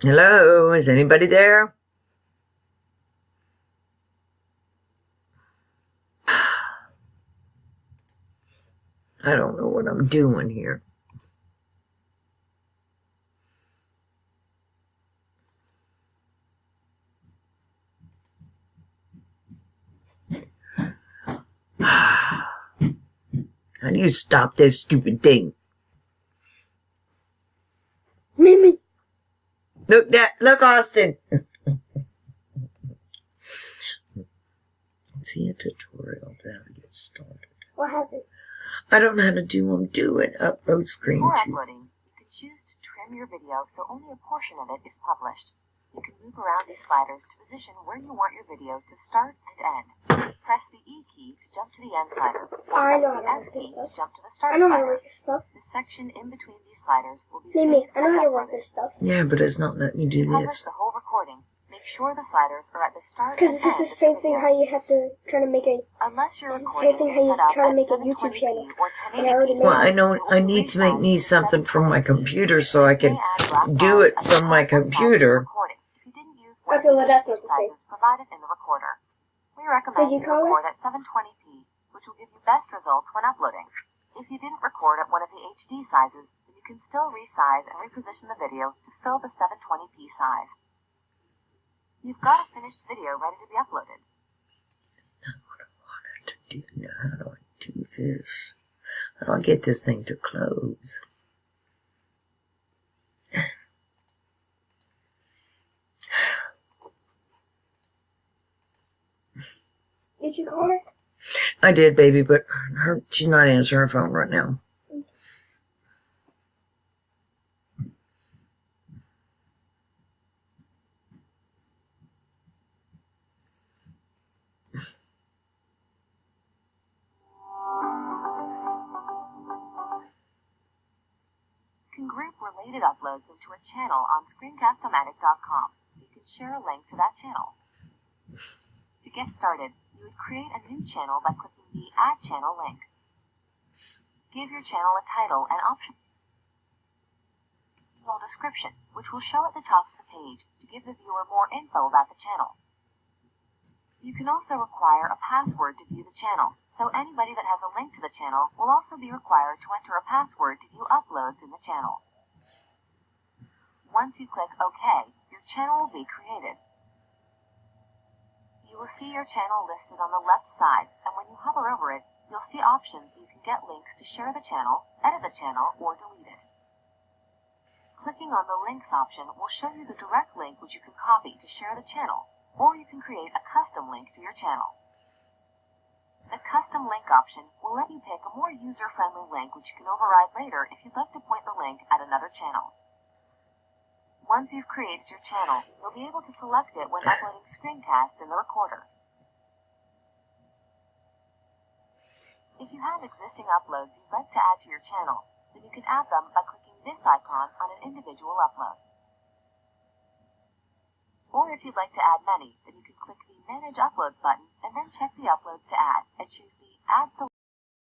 Hello, is anybody there? I don't know what I'm doing here. How do you stop this stupid thing? Mimi. Look, Austin. See a tutorial to how to get started. What happened? I don't know how to do them. Do it. Upload screen. Before uploading, you can choose to trim your video so only a portion of it is published. You can move around these sliders to position where you want your video to start and end. Press the E key to jump to the end slider, or I press know the how S to work key this to stuff. jump to the start I know how to slider. work this stuff. The section in between these sliders will be Mimi, saved I know when how to work uploaded. this stuff. Yeah, but it's not letting me do To publish this. the whole recording, make sure the sliders are at the start and Because end this is the of same the thing video. how you have to try to make a... Unless your This is the recording same thing is how you set up try to at make a YouTube 720p channel. or And I already 1080p, know Well, I know it will I be need to make resized me to something from my 720p. computer so I can You may add black do bars it at the from my top or side of the computer. recording if you didn't use one of Okay, well, the that's HD not the same. sizes provided in the recorder. We recommend Did you you call record at 720p, which will give you best results when uploading. If you didn't record at one of the HD sizes, then you can still resize and reposition the video to fill the 720p size. You've got a finished video ready to be uploaded. Now, how do I do this? How do I get this thing to close? Did you call her? I did, baby, but she's not answering her phone right now. You can group related uploads into a channel on Screencast-O-Matic.com. You can share a link to that channel. To get started, you would create a new channel by clicking the Add Channel link. Give your channel a title and optional description, which will show at the top of the page to give the viewer more info about the channel. You can also require a password to view the channel, so anybody that has a link to the channel will also be required to enter a password to view uploads in the channel. Once you click OK, your channel will be created. You will see your channel listed on the left side, and when you hover over it, you'll see options you can get links to share the channel, edit the channel, or delete it. Clicking on the Links option will show you the direct link which you can copy to share the channel, or you can create a custom link to your channel. The Custom Link option will let you pick a more user-friendly link which you can override later if you'd like to point the link at another channel. Once you've created your channel, you'll be able to select it when uploading screencasts in the recorder. If you have existing uploads you'd like to add to your channel, then you can add them by clicking this icon on an individual upload. Or if you'd like to add many, then you can click the Manage Uploads button and then check the uploads to add and choose the Add Select